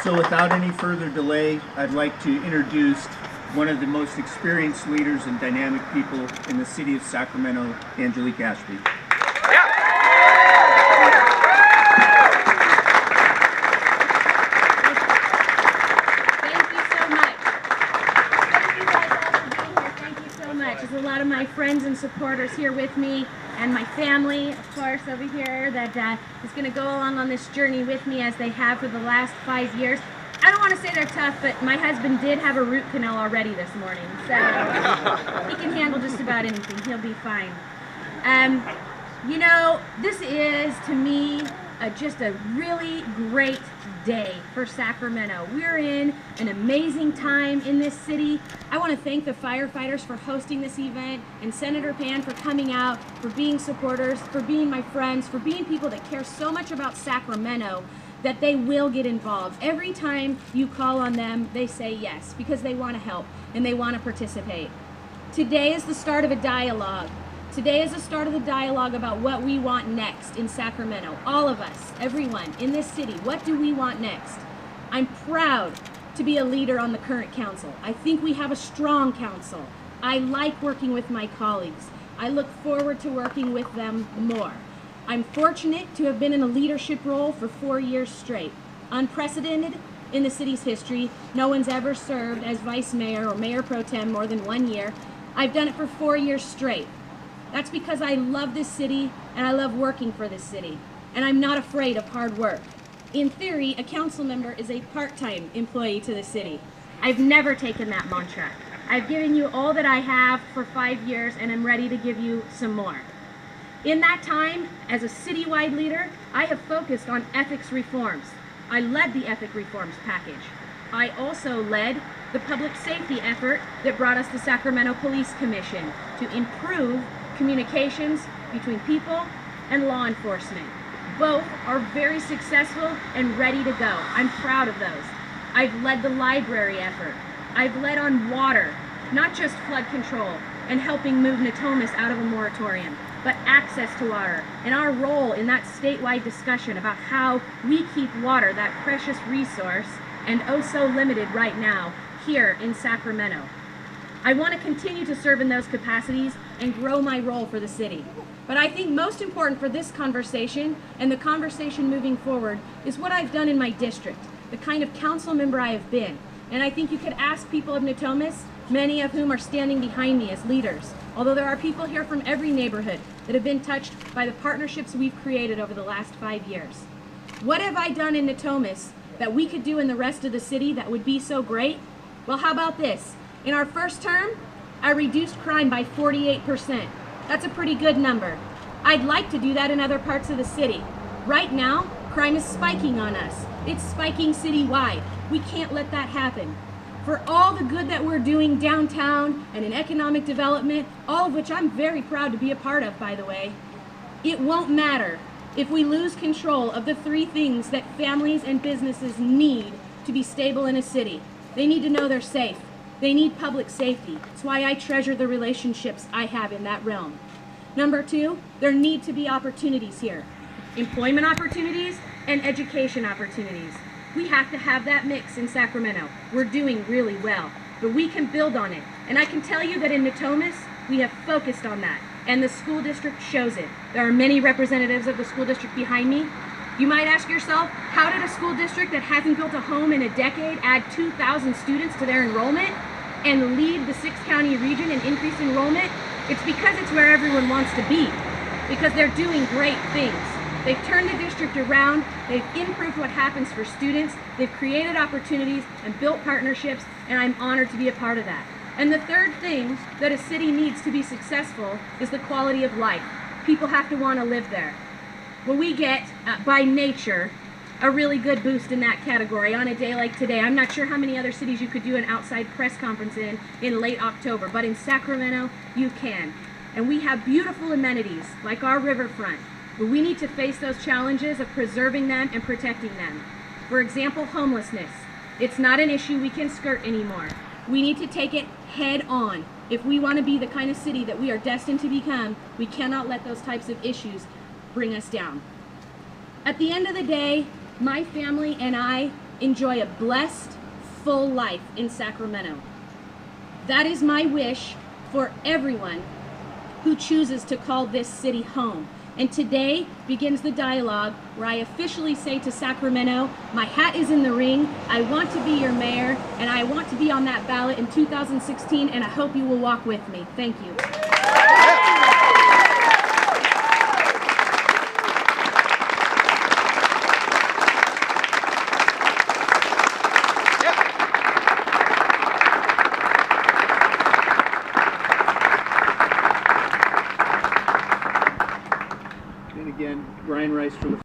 So without any further delay, I'd like to introduce one of the most experienced leaders and dynamic people in the city of Sacramento, Angelique Ashby. There's a lot of my friends and supporters here with me, and my family, of course, over here that is going to go along on this journey with me as they have for the last 5 years. I don't want to say they're tough, but my husband did have a root canal already this morning, so he can handle just about anything. He'll be fine. You know, this is, to me, just a really great day for Sacramento. We're in an amazing time in this city. I want to thank the firefighters for hosting this event, and Senator Pan for coming out, for being supporters, for being my friends, for being people that care so much about Sacramento that they will get involved. Every time you call on them, they say yes, because they want to help and they want to participate. Today is the start of a dialogue. Today is the start of the dialogue about what we want next in Sacramento. All of us, everyone in this city, what do we want next? I'm proud to be a leader on the current council. I think we have a strong council. I like working with my colleagues. I look forward to working with them more. I'm fortunate to have been in a leadership role for 4 years straight. Unprecedented in the city's history. No one's ever served as vice mayor or mayor pro tem more than 1 year. I've done it for 4 years straight. That's because I love this city and I love working for this city. And I'm not afraid of hard work. In theory, a council member is a part-time employee to the city. I've never taken that mantra. I've given you all that I have for 5 years, and I'm ready to give you some more. In that time, as a citywide leader, I have focused on ethics reforms. I led the ethic reforms package. I also led the public safety effort that brought us the Sacramento Police Commission to improve communications between people and law enforcement. Both are very successful and ready to go. I'm proud of those. I've led the library effort. I've led on water, not just flood control and helping move Natomas out of a moratorium, but access to water and our role in that statewide discussion about how we keep water, that precious resource, and oh so limited right now, here in Sacramento. I want to continue to serve in those capacities and grow my role for the city. But I think most important for this conversation and the conversation moving forward is what I've done in my district, the kind of council member I have been. And I think you could ask people of Natomas, many of whom are standing behind me as leaders, although there are people here from every neighborhood that have been touched by the partnerships we've created over the last 5 years. What have I done in Natomas that we could do in the rest of the city that would be so great? Well, how about this? In our first term, I reduced crime by 48%. That's a pretty good number. I'd like to do that in other parts of the city. Right now, crime is spiking on us. It's spiking citywide. We can't let that happen. For all the good that we're doing downtown and in economic development, all of which I'm very proud to be a part of, by the way, it won't matter if we lose control of the 3 things that families and businesses need to be stable in a city. They need to know they're safe. They need public safety. That's why I treasure the relationships I have in that realm. Number 2, there need to be opportunities here. Employment opportunities and education opportunities. We have to have that mix in Sacramento. We're doing really well, but we can build on it. And I can tell you that in Natomas, we have focused on that, and the school district shows it. There are many representatives of the school district behind me. You might ask yourself, how did a school district that hasn't built a home in a decade add 2,000 students to their enrollment and lead the 6-county region in increased enrollment? It's because it's where everyone wants to be, because they're doing great things. They've turned the district around, they've improved what happens for students, they've created opportunities and built partnerships, and I'm honored to be a part of that. And the third thing that a city needs to be successful is the quality of life. People have to want to live there. Well, we get, by nature, a really good boost in that category on a day like today. I'm not sure how many other cities you could do an outside press conference in late October, but in Sacramento, you can. And we have beautiful amenities, like our riverfront, but we need to face those challenges of preserving them and protecting them. For example, homelessness. It's not an issue we can skirt anymore. We need to take it head on. If we want to be the kind of city that we are destined to become, we cannot let those types of issues bring us down. At the end of the day, my family and I enjoy a blessed, full life in Sacramento. That is my wish for everyone who chooses to call this city home. And today begins the dialogue where I officially say to Sacramento, my hat is in the ring, I want to be your mayor, and I want to be on that ballot in 2016, and I hope you will walk with me. Thank you. And again, Brian Rice for the